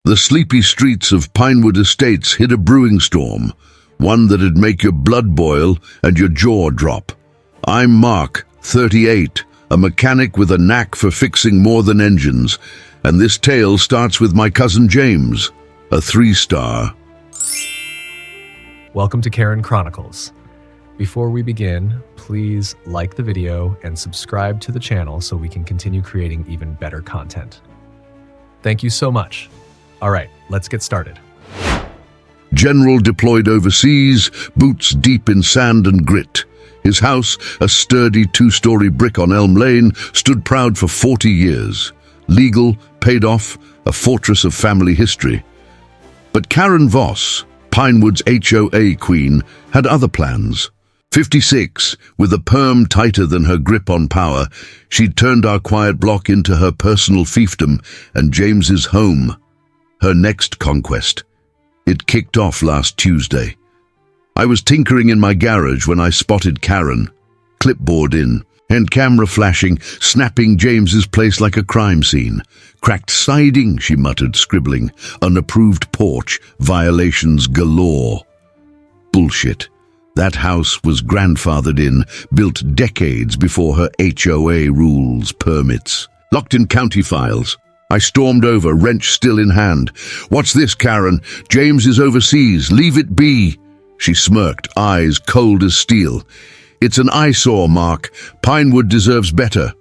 The sleepy streets of Pinewood Estates hid a brewing storm, one that'd make your blood boil and your jaw drop. I'm Mark, 38, a mechanic with a knack for fixing more than engines, and this tale starts with my cousin James, a 3-star. Welcome to Karen Chronicles. Before we begin, please like the video and subscribe to the channel so we can continue creating even better content. Thank you so much. All right, let's get started. General deployed overseas, boots deep in sand and grit. His house, a sturdy 2-story brick on Elm Lane, stood proud for 40 years. Legal, paid off, a fortress of family history. But Karen Voss, Pinewood's HOA queen, had other plans. 56, with a perm tighter than her grip on power, she'd turned our quiet block into her personal fiefdom and James's home. Her next conquest. It kicked off last Tuesday. I was tinkering in my garage when I spotted Karen, clipboard in, and camera flashing, snapping James's place like a crime scene. Cracked siding, she muttered, scribbling. Unapproved porch, violations galore. Bullshit. That house was grandfathered in, built decades before her HOA rules, permits. Locked in county files. I stormed over, wrench still in hand. "What's this, Karen? James is overseas. Leave it be." She smirked, eyes cold as steel. "It's an eyesore, Mark. Pinewood deserves better."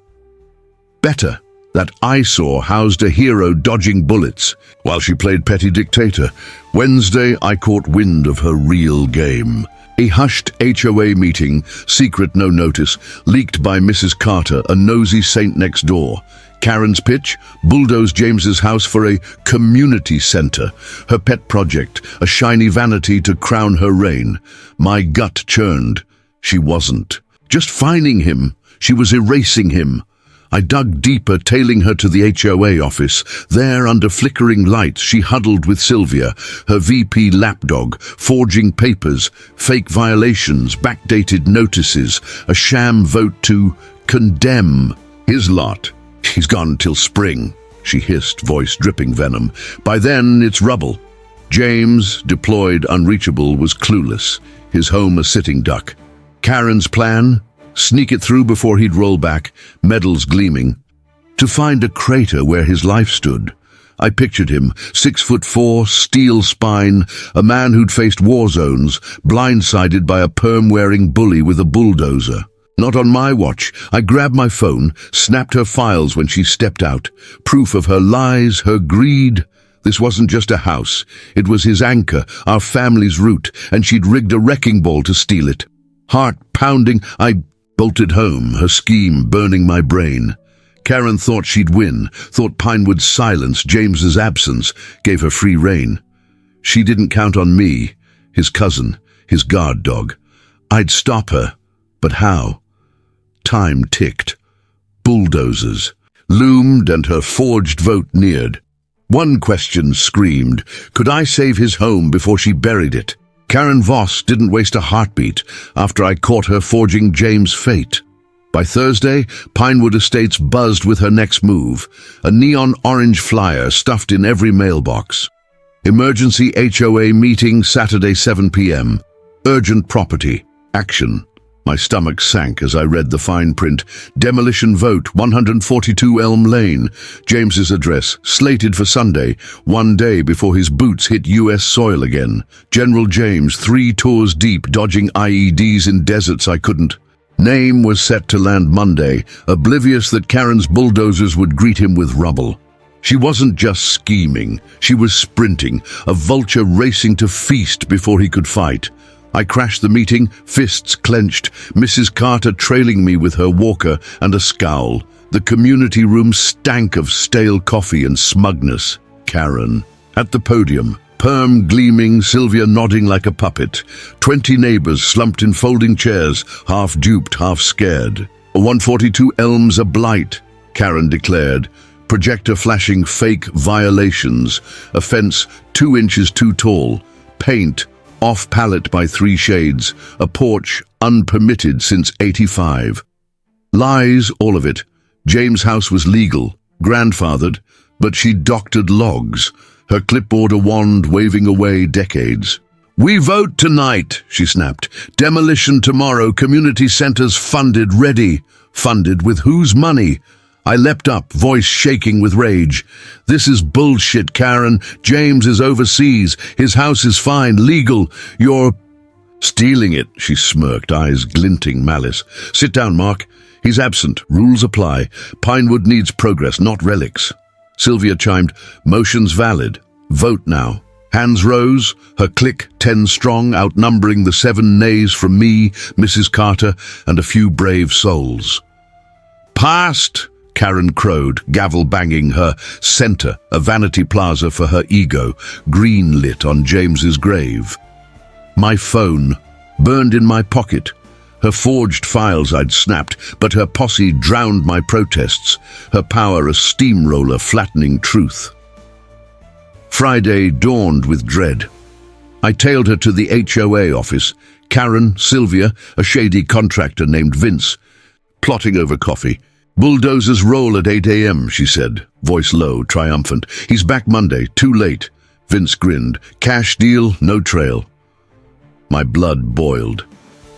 Better? That eyesore housed a hero dodging bullets, while she played petty dictator. Wednesday, I caught wind of her real game. A hushed HOA meeting, secret no notice, leaked by Mrs. Carter, a nosy saint next door. Karen's pitch: bulldoze James's house for a community center. Her pet project, a shiny vanity to crown her reign. My gut churned. She wasn't just fining him, she was erasing him. I dug deeper, tailing her to the HOA office. There, under flickering lights, she huddled with Sylvia, her VP lapdog, forging papers, fake violations, backdated notices, a sham vote to condemn his lot. "He's gone till spring," she hissed, voice dripping venom. "By then, it's rubble." James, deployed, unreachable, was clueless, his home a sitting duck. Karen's plan? Sneak it through before he'd roll back, medals gleaming. To find a crater where his life stood. I pictured him, 6'4", steel spine, a man who'd faced war zones, blindsided by a perm-wearing bully with a bulldozer. Not on my watch. I grabbed my phone, snapped her files when she stepped out. Proof of her lies, her greed. This wasn't just a house. It was his anchor, our family's root, and she'd rigged a wrecking ball to steal it. Heart pounding, I bolted home, her scheme burning my brain. Karen thought she'd win, thought Pinewood's silence, James's absence, gave her free rein. She didn't count on me, his cousin, his guard dog. I'd stop her, but how? Time ticked. Bulldozes loomed and her forged vote neared. One question screamed, could I save his home before she buried it? Karen Voss didn't waste a heartbeat after I caught her forging James' fate. By Thursday, Pinewood Estates buzzed with her next move, a neon orange flyer stuffed in every mailbox. Emergency HOA meeting Saturday 7 p.m. Urgent property. Action. My stomach sank as I read the fine print. Demolition vote, 142 Elm Lane. James's address, slated for Sunday, one day before his boots hit U.S. soil again. General James, 3 tours deep, dodging IEDs in deserts I couldn't. Name was set to land Monday, oblivious that Karen's bulldozers would greet him with rubble. She wasn't just scheming, she was sprinting, a vulture racing to feast before he could fight. I crashed the meeting, fists clenched, Mrs. Carter trailing me with her walker and a scowl. The community room stank of stale coffee and smugness. Karen. At the podium, perm gleaming, Sylvia nodding like a puppet. 20 neighbors slumped in folding chairs, half duped, half scared. 142 Elms a blight, Karen declared. Projector flashing fake violations. A fence 2 inches too tall. Paint off palette by 3 shades, a porch unpermitted since '85. Lies, all of it. James' house was legal, grandfathered, but she doctored logs. her clipboard a wand waving away decades. "We vote tonight," she snapped. "Demolition tomorrow, community centers funded, ready." Funded with whose money? I leapt up, voice shaking with rage. "This is bullshit, Karen. James is overseas. His house is fine, legal. You're stealing it," she smirked, eyes glinting malice. "Sit down, Mark. He's absent. Rules apply. Pinewood needs progress, not relics." Sylvia chimed, "Motion's valid. Vote now." Hands rose, her clique 10 strong, outnumbering the 7 nays from me, Mrs. Carter, and a few brave souls. "Passed," Karen crowed, gavel banging her center, a vanity plaza for her ego, green lit on James's grave. My phone, burned in my pocket. Her forged files I'd snapped, but her posse drowned my protests, her power a steamroller flattening truth. Friday dawned with dread. I tailed her to the HOA office. Karen, Sylvia, a shady contractor named Vince, plotting over coffee. "Bulldozes roll at 8 a.m., she said, voice low, triumphant. "He's back Monday, too late." Vince grinned. "Cash deal, no trail." My blood boiled.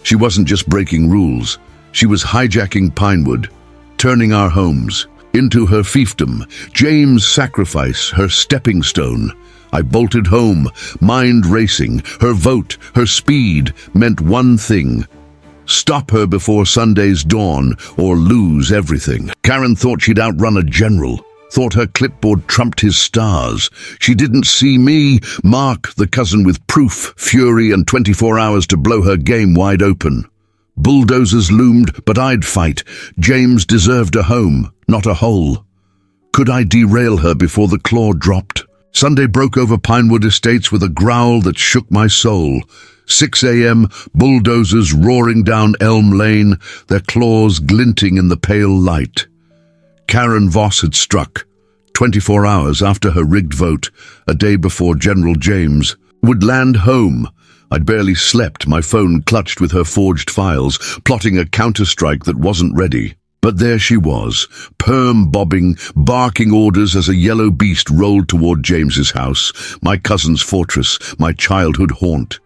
She wasn't just breaking rules. She was hijacking Pinewood, turning our homes into her fiefdom. James' sacrifice, her stepping stone. I bolted home, mind racing. Her vote, her speed, meant one thing: stop her before Sunday's dawn, or lose everything. Karen thought she'd outrun a general, thought her clipboard trumped his stars. She didn't see me, Mark, the cousin with proof, fury, and 24 hours to blow her game wide open. Bulldozers loomed, but I'd fight. James deserved a home, not a hole. Could I derail her before the claw dropped? Sunday broke over Pinewood Estates with a growl that shook my soul. 6 a.m., bulldozers roaring down Elm Lane, their claws glinting in the pale light. Karen Voss had struck, 24 hours after her rigged vote, a day before General James would land home. I'd barely slept, my phone clutched with her forged files, plotting a counterstrike that wasn't ready. But there she was, perm-bobbing, barking orders as a yellow beast rolled toward James's house, my cousin's fortress, my childhood haunt.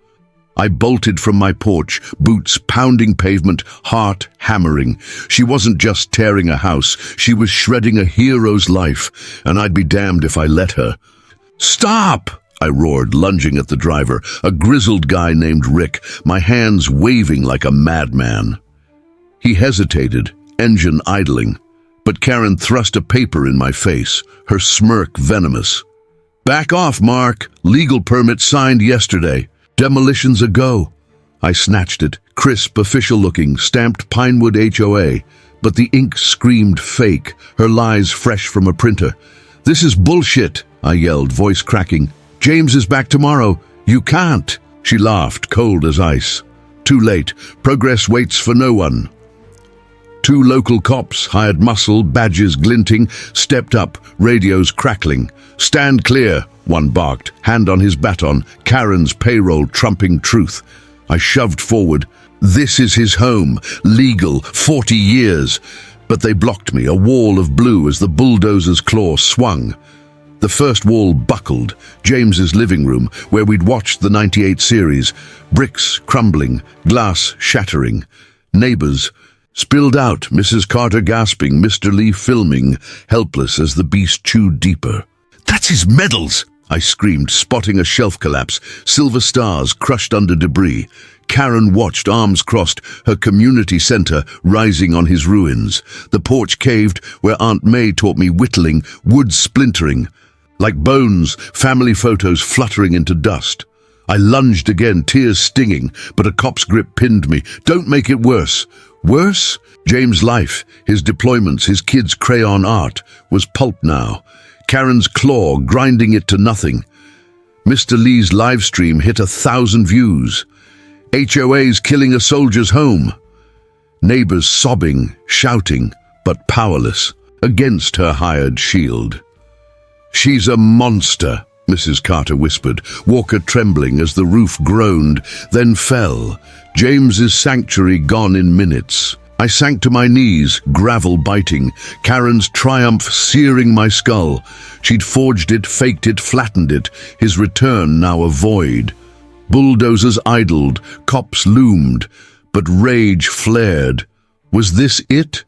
I bolted from my porch, boots pounding pavement, heart hammering. She wasn't just tearing a house, she was shredding a hero's life, and I'd be damned if I let her. "Stop!" I roared, lunging at the driver, a grizzled guy named Rick, my hands waving like a madman. He hesitated, engine idling, but Karen thrust a paper in my face, her smirk venomous. "Back off, Mark. Legal permit signed yesterday. Demolitions a go." I snatched it, crisp, official-looking, stamped Pinewood HOA, but the ink screamed fake, her lies fresh from a printer. "This is bullshit," I yelled, voice cracking. "James is back tomorrow. You can't." She laughed, cold as ice. "Too late. Progress waits for no one." 2 local cops, hired muscle, badges glinting, stepped up, radios crackling. "Stand clear," one barked, hand on his baton, Karen's payroll trumping truth. I shoved forward. This is his home, legal, 40 years. But they blocked me, a wall of blue as the bulldozer's claw swung. The first wall buckled, James's living room, where we'd watched the '98 series. Bricks crumbling, glass shattering. Neighbors spilled out, Mrs. Carter gasping, Mr. Lee filming, helpless as the beast chewed deeper. "That's his medals!" I screamed, spotting a shelf collapse, silver stars crushed under debris. Karen watched, arms crossed, her community center rising on his ruins. The porch caved where Aunt May taught me whittling, wood splintering. Like bones, family photos fluttering into dust. I lunged again, tears stinging, but a cop's grip pinned me. "Don't make it worse." Worse? James' life, his deployments, his kids' crayon art, was pulp now. Karen's claw grinding it to nothing. Mr. Lee's live stream hit 1,000 views. HOA's killing a soldier's home. Neighbors sobbing, shouting, but powerless, against her hired shield. "She's a monster," Mrs. Carter whispered, Walker trembling as the roof groaned, then fell. James's sanctuary gone in minutes. I sank to my knees, gravel biting, Karen's triumph searing my skull. She'd forged it, faked it, flattened it, his return now a void. Bulldozers idled, cops loomed, but rage flared. Was this it?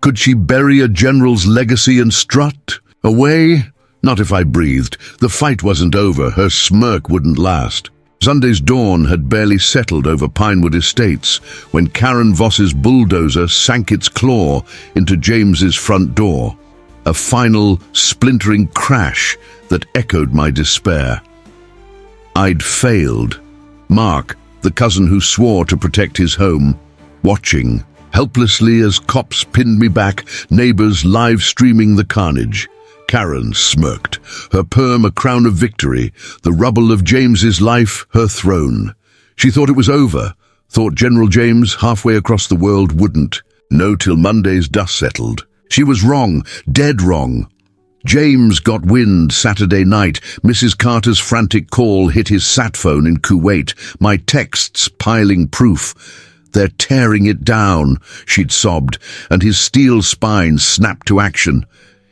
Could she bury a general's legacy and strut away? Not if I breathed. The fight wasn't over, her smirk wouldn't last. Sunday's dawn had barely settled over Pinewood Estates when Karen Voss's bulldozer sank its claw into James's front door. A final, splintering crash that echoed my despair. I'd failed. Mark, the cousin who swore to protect his home, watching, helplessly as cops pinned me back, neighbors live streaming the carnage. Karen smirked, her perm a crown of victory, the rubble of James's life her throne. She thought it was over, thought General James halfway across the world wouldn't. No till Monday's dust settled. She was wrong, dead wrong. James got wind Saturday night. Mrs. Carter's frantic call hit his sat phone in Kuwait, my texts piling proof. They're tearing it down, she'd sobbed, and his steel spine snapped to action.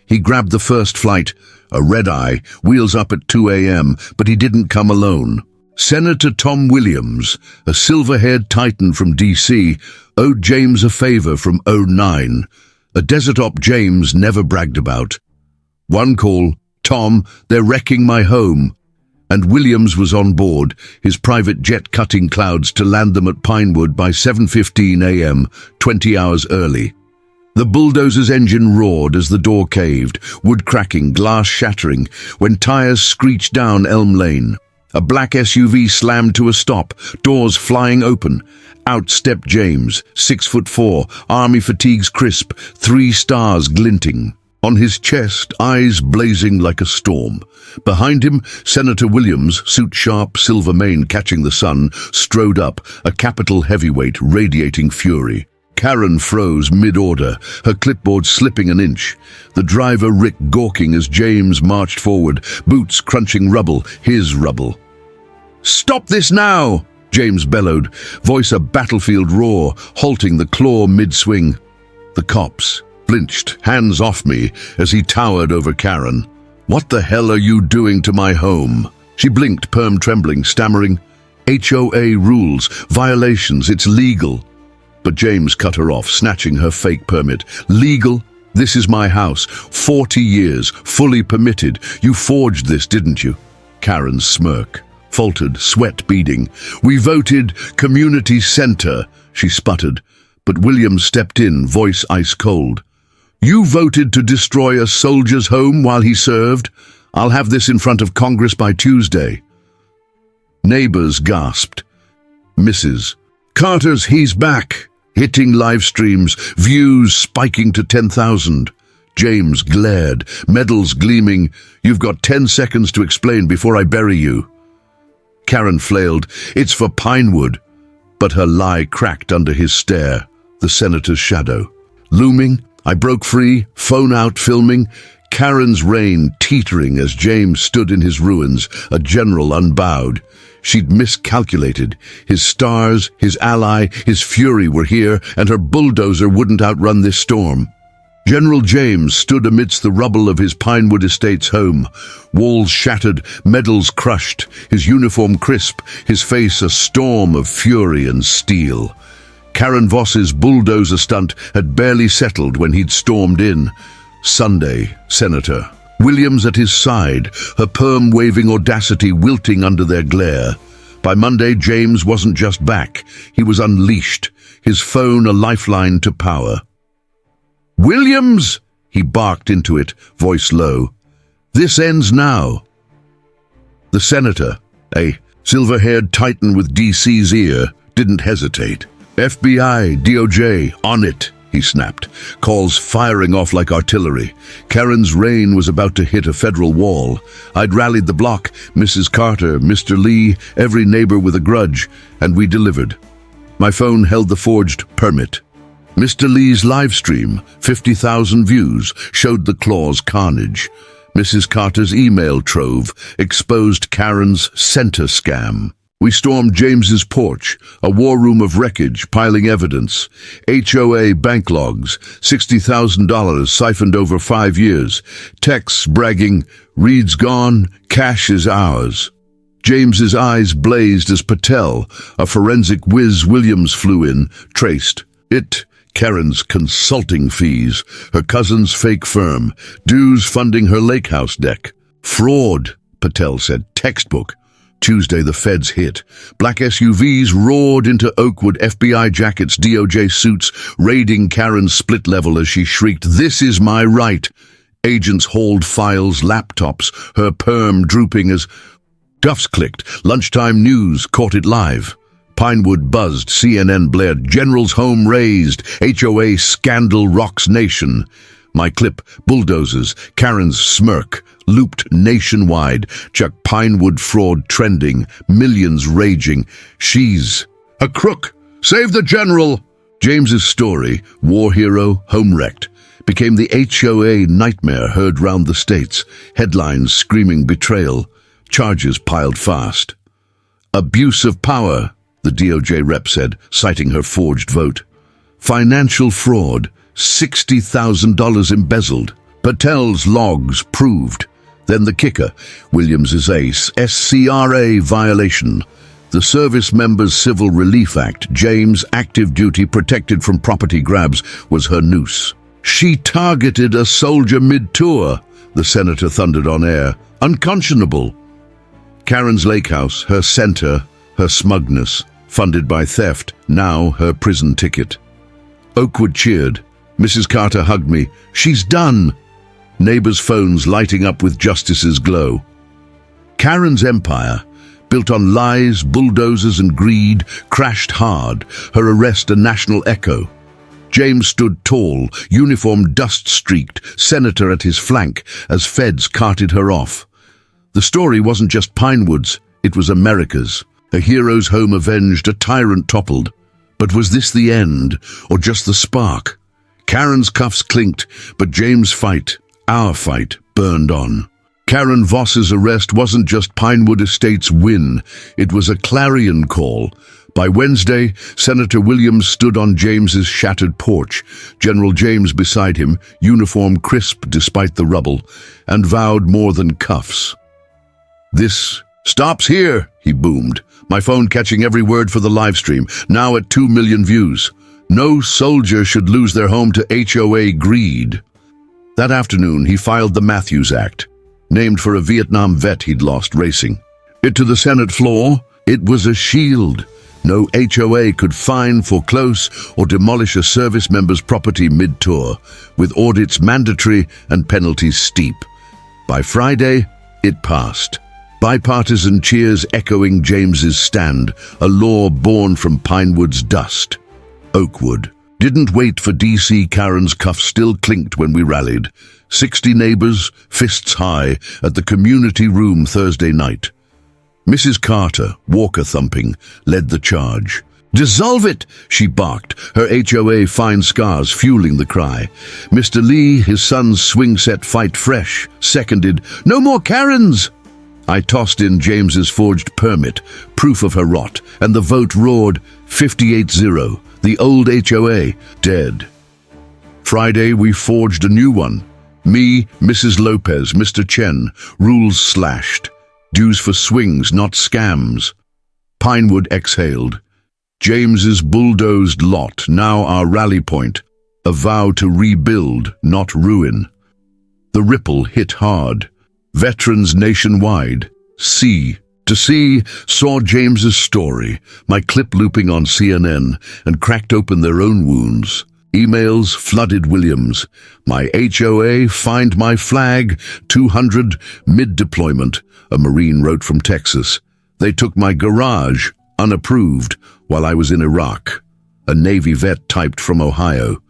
He grabbed the first flight, a red-eye, wheels up at 2 a.m., but he didn't come alone. Senator Tom Williams, a silver-haired titan from D.C., owed James a favor from '09, a desert-op James never bragged about. One call, "Tom, they're wrecking my home." And Williams was on board, his private jet cutting clouds to land them at Pinewood by 7:15 a.m., 20 hours early. The bulldozer's engine roared as the door caved, wood cracking, glass shattering, when tires screeched down Elm Lane. A black SUV slammed to a stop, doors flying open. Out stepped James, 6'4", army fatigues crisp, 3 stars glinting. On his chest, eyes blazing like a storm. Behind him, Senator Williams, suit sharp, silver mane catching the sun, strode up, a capital heavyweight radiating fury. Karen froze mid-order, her clipboard slipping an inch. The driver Rick gawking as James marched forward, boots crunching rubble, his rubble. "Stop this now!" James bellowed, voice a battlefield roar, halting the claw mid-swing. The cops blinched, hands off me, as he towered over Karen. "What the hell are you doing to my home?" She blinked, perm trembling, stammering, "HOA rules, violations, it's legal." But James cut her off, snatching her fake permit. "Legal? This is my house. 40 years, fully permitted. You forged this, didn't you?" Karen's smirk faltered, sweat beading. "We voted community center," she sputtered. But Williams stepped in, voice ice cold. "You voted to destroy a soldier's home while he served. I'll have this in front of Congress by Tuesday." Neighbors gasped. Mrs. Carter's "He's Back" hitting live streams, views spiking to 10,000. James glared, medals gleaming. "You've got 10 seconds to explain before I bury you." Karen flailed, "It's for Pinewood." But her lie cracked under his stare, the senator's shadow. Looming, I broke free, phone out filming, Karen's reign teetering as James stood in his ruins, a general unbowed. She'd miscalculated. His stars, his ally, his fury were here, and her bulldozer wouldn't outrun this storm. General James stood amidst the rubble of his Pinewood Estates home, walls shattered, medals crushed, his uniform crisp, his face a storm of fury and steel. Karen Voss's bulldozer stunt had barely settled when he'd stormed in. Sunday, Senator. Williams at his side, her perm-waving audacity wilting under their glare. By Monday, James wasn't just back. He was unleashed, his phone a lifeline to power. "Williams!" he barked into it, voice low. "This ends now." The senator, a silver-haired titan with DC's ear, didn't hesitate. "FBI, DOJ, on it," he snapped, calls firing off like artillery. Karen's reign was about to hit a federal wall. I'd rallied the block, Mrs. Carter, Mr. Lee, every neighbor with a grudge, and we delivered. My phone held the forged permit. Mr. Lee's live stream, 50,000 views, showed the claw's carnage. Mrs. Carter's email trove exposed Karen's center scam. We stormed James's porch, a war room of wreckage, piling evidence. HOA bank logs, $60,000 siphoned over 5 years. Texts bragging, "Reed's gone, cash is ours." James's eyes blazed as Patel, a forensic whiz Williams, flew in, traced. Karen's consulting fees, her cousin's fake firm, dues funding her lake house deck. Fraud, Patel said, textbook. Tuesday, the feds hit. Black SUVs roared into Oakwood, FBI jackets, DOJ suits, raiding Karen's split level as she shrieked, "This is my right." Agents hauled files, laptops, her perm drooping as Duff's clicked. Lunchtime news caught it live. Pinewood buzzed, CNN blared, General's home razed, HOA scandal rocks nation. My clip, Bulldozes, Karen's smirk, looped nationwide. Chuck Pinewood fraud trending, millions raging. She's a crook. Save the General. James's story, war hero, home wrecked, became the HOA nightmare heard round the states. Headlines screaming betrayal. Charges piled fast. Abuse of power, the DOJ rep said, citing her forged vote. Financial fraud, $60,000 embezzled. Patel's logs proved. Then the kicker, Williams's ace, SCRA violation. The Service Members Civil Relief Act, James active duty protected from property grabs, was her noose. She targeted a soldier mid-tour, the senator thundered on air. Unconscionable. Karen's lake house, her center, her smugness, funded by theft, now her prison ticket. Oakwood cheered. Mrs. Carter hugged me. She's done. Neighbors' phones lighting up with justice's glow. Karen's empire, built on lies, bulldozers and greed, crashed hard, her arrest a national echo. James stood tall, uniform dust-streaked, senator at his flank, as feds carted her off. The story wasn't just Pinewood's, it was America's. A hero's home avenged, a tyrant toppled. But was this the end, or just the spark? Karen's cuffs clinked, but James' fight, our fight, burned on. Karen Voss's arrest wasn't just Pinewood Estate's win, it was a clarion call. By Wednesday, Senator Williams stood on James's shattered porch, General James beside him, uniform crisp despite the rubble, and vowed more than cuffs. "This stops here," he boomed, my phone catching every word for the live stream, now at 2 million views. No soldier should lose their home to HOA greed. That afternoon, he filed the Matthews Act, named for a Vietnam vet he'd lost racing. It to the Senate floor, it was a shield. No HOA could fine, foreclose, or demolish a service member's property mid-tour, with audits mandatory and penalties steep. By Friday, it passed. Bipartisan cheers echoing James's stand, a law born from Pinewood's dust. Oakwood didn't wait for DC. Karen's cuffs still clinked when we rallied. 60 neighbors, fists high, at the community room Thursday night. Mrs. Carter, Walker thumping, led the charge. "Dissolve it," she barked, her HOA fine scars fueling the cry. Mr. Lee, his son's swing set fight fresh, seconded, "No more Karens." I tossed in James's forged permit, proof of her rot, and the vote roared 58-0, the old HOA, dead. Friday, we forged a new one. Me, Mrs. Lopez, Mr. Chen, rules slashed. Dues for swings, not scams. Pinewood exhaled. James's bulldozed lot, now our rally point. A vow to rebuild, not ruin. The ripple hit hard. Veterans nationwide. To see, saw James's story, my clip looping on CNN, and cracked open their own wounds. Emails flooded Williams. My HOA, find my flag, 200, mid-deployment, a Marine wrote from Texas. They took my garage, unapproved, while I was in Iraq. A Navy vet typed from Ohio.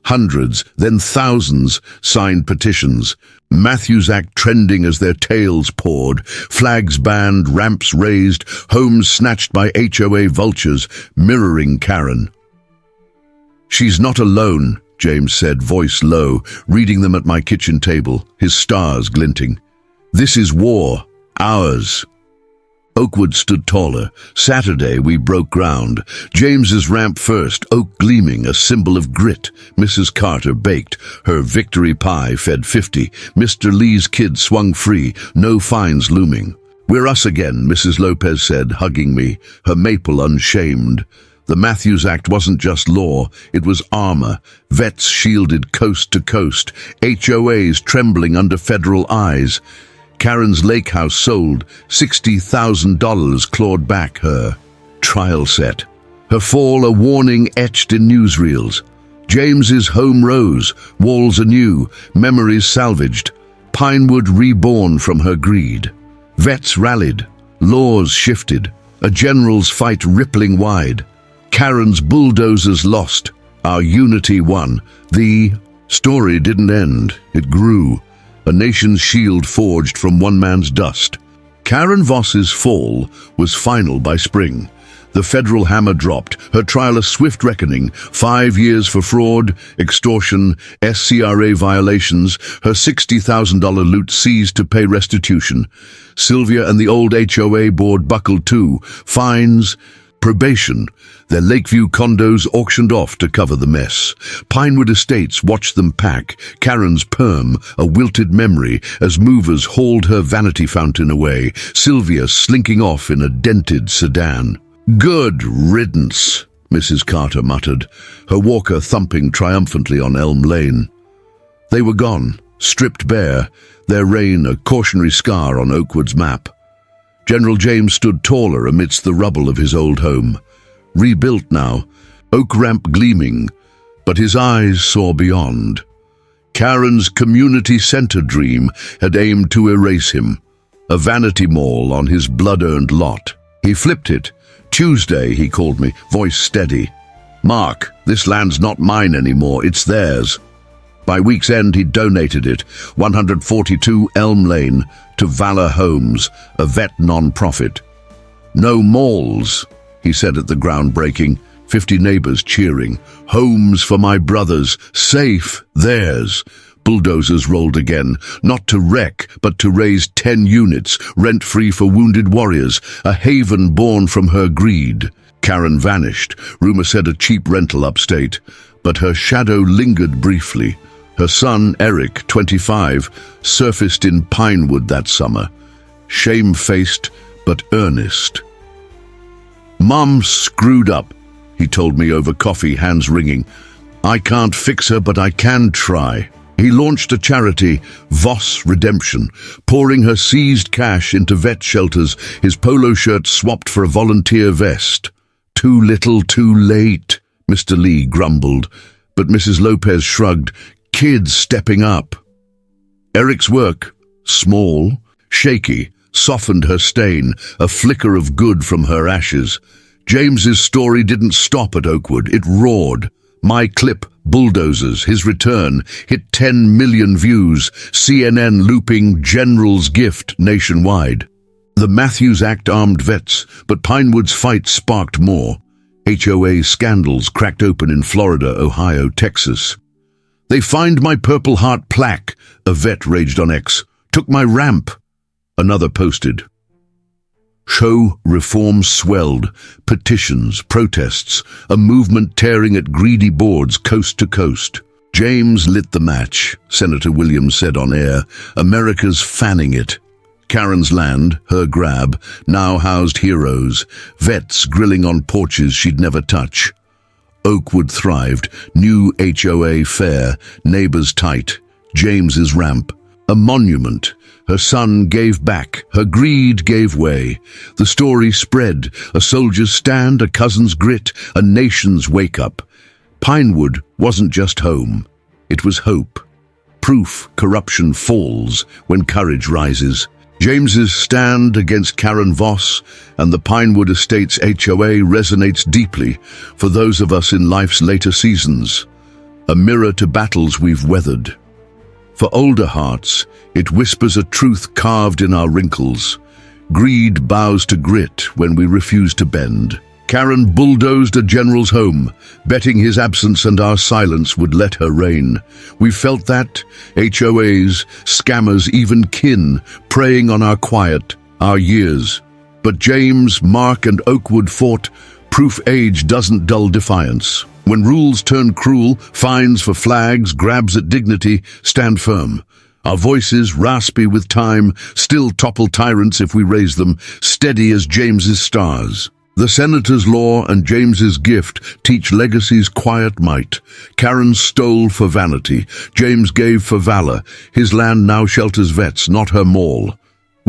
Hundreds, then thousands, signed petitions. Matthews Act trending as their tales poured. Flags banned, ramps raised, homes snatched by HOA vultures, mirroring Karen. "She's not alone," James said, voice low, reading them at my kitchen table, his stars glinting. "This is war, ours." Oakwood stood taller. Saturday, we broke ground. James's ramp first, oak gleaming, a symbol of grit. Mrs. Carter baked. Her victory pie fed 50. Mr. Lee's kid swung free, no fines looming. "We're us again," Mrs. Lopez said, hugging me, her maple unshamed. The Matthews Act wasn't just law, it was armor. Vets shielded coast to coast, HOAs trembling under federal eyes. Karen's lake house sold, $60,000 clawed back her trial set. Her fall a warning etched in newsreels. James's home rose, walls anew, memories salvaged. Pinewood reborn from her greed. Vets rallied, laws shifted, a general's fight rippling wide. Karen's bulldozers lost, our unity won. The story didn't end, it grew. A nation's shield forged from one man's dust. Karen Voss's fall was final by spring. The federal hammer dropped, her trial a swift reckoning, 5 years for fraud, extortion, SCRA violations, her $60,000 loot seized to pay restitution. Sylvia and the old HOA board buckled too, fines, probation. Their Lakeview condos auctioned off to cover the mess. Pinewood Estates watched them pack, Karen's perm, a wilted memory, as movers hauled her vanity fountain away, Sylvia slinking off in a dented sedan. "Good riddance," Mrs. Carter muttered, her walker thumping triumphantly on Elm Lane. They were gone, stripped bare, their reign a cautionary scar on Oakwood's map. General James stood taller amidst the rubble of his old home. Rebuilt now, oak ramp gleaming, but his eyes saw beyond. Karen's community center dream had aimed to erase him, a vanity mall on his blood-earned lot. He flipped it. "Tuesday," he called me, voice steady. "Mark, this land's not mine anymore, it's theirs." By week's end, he donated it, 142 Elm Lane, to Valor Homes, a vet non-profit. "No malls," he said at the groundbreaking, 50 neighbors cheering. "Homes for my brothers, safe, theirs." Bulldozers rolled again, not to wreck, but to raise 10 units, rent-free for wounded warriors, a haven born from her greed. Karen vanished, rumor said a cheap rental upstate, but her shadow lingered briefly. Her son, Eric, 25, surfaced in Pinewood that summer, shame-faced but earnest. "Mom screwed up," he told me over coffee, hands ringing. "I can't fix her, but I can try." He launched a charity, Voss Redemption, pouring her seized cash into vet shelters, his polo shirt swapped for a volunteer vest. "Too little, too late," Mr. Lee grumbled, but Mrs. Lopez shrugged, "Kids stepping up." Eric's work, small, shaky, softened her stain, a flicker of good from her ashes. James's story didn't stop at Oakwood, it roared. My clip, Bulldozes, his return, hit 10 million views, CNN looping General's gift nationwide. The Matthews Act armed vets, but Pinewood's fight sparked more. HOA scandals cracked open in Florida, Ohio, Texas. "They find my Purple Heart plaque," a vet raged on X. "Took my ramp," another posted. Show reform swelled, petitions, protests, a movement tearing at greedy boards coast to coast. "James lit the match," Senator Williams said on air. "America's fanning it." Karen's land, her grab, now housed heroes, vets grilling on porches she'd never touch. Oakwood thrived, new HOA fair, neighbors tight, James's ramp, a monument. Her son gave back, her greed gave way. The story spread, a soldier's stand, a cousin's grit, a nation's wake-up. Pinewood wasn't just home, it was hope. Proof corruption falls when courage rises. James's stand against Karen Voss and the Pinewood Estates HOA resonates deeply for those of us in life's later seasons, a mirror to battles we've weathered. For older hearts, it whispers a truth carved in our wrinkles. Greed bows to grit when we refuse to bend. Karen bulldozed a general's home, betting his absence and our silence would let her reign. We felt that, HOAs, scammers, even kin, preying on our quiet, our years. But James, Mark, and Oakwood fought. Proof age doesn't dull defiance. When rules turn cruel, fines for flags, grabs at dignity, stand firm. Our voices, raspy with time, still topple tyrants if we raise them, steady as James's stars. The senator's law and James's gift teach legacy's quiet might. Karen stole for vanity, James gave for valor. His land now shelters vets, not her mall.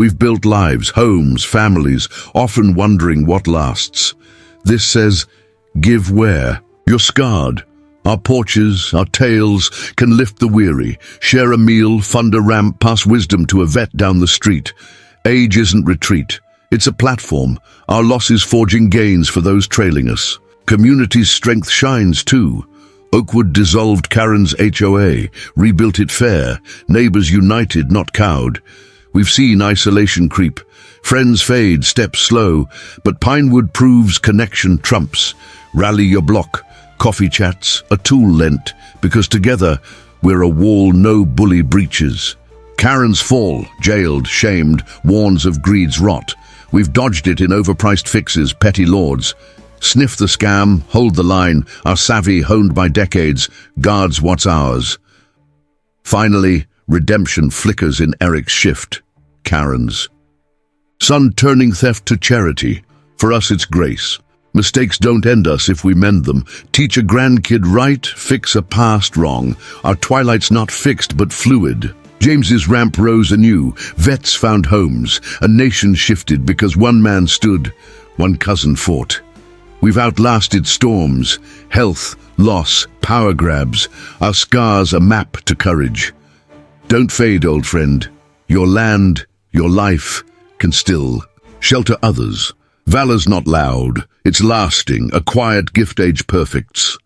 We've built lives, homes, families, often wondering what lasts. This says, give where. You're scarred. Our porches, our tales can lift the weary, share a meal, fund a ramp, pass wisdom to a vet down the street. Age isn't retreat. It's a platform, our losses forging gains for those trailing us. Community's strength shines too. Oakwood dissolved Karen's HOA, rebuilt it fair, neighbors united, not cowed. We've seen isolation creep, friends fade, steps slow, but Pinewood proves connection trumps. Rally your block, coffee chats, a tool lent, because together we're a wall no bully breaches. Karen's fall, jailed, shamed, warns of greed's rot. We've dodged it in overpriced fixes, petty lords. Sniff the scam, hold the line, our savvy honed by decades, guards what's ours. Finally, redemption flickers in Eric's shift, Karen's. Son turning theft to charity. For us it's grace. Mistakes don't end us if we mend them. Teach a grandkid right, fix a past wrong. Our twilight's not fixed but fluid. James's ramp rose anew. Vets found homes. A nation shifted because one man stood, one cousin fought. We've outlasted storms, health, loss, power grabs. Our scars a map to courage. Don't fade, old friend. Your land, your life can still shelter others. Valor's not loud. It's lasting, a quiet gift age perfects.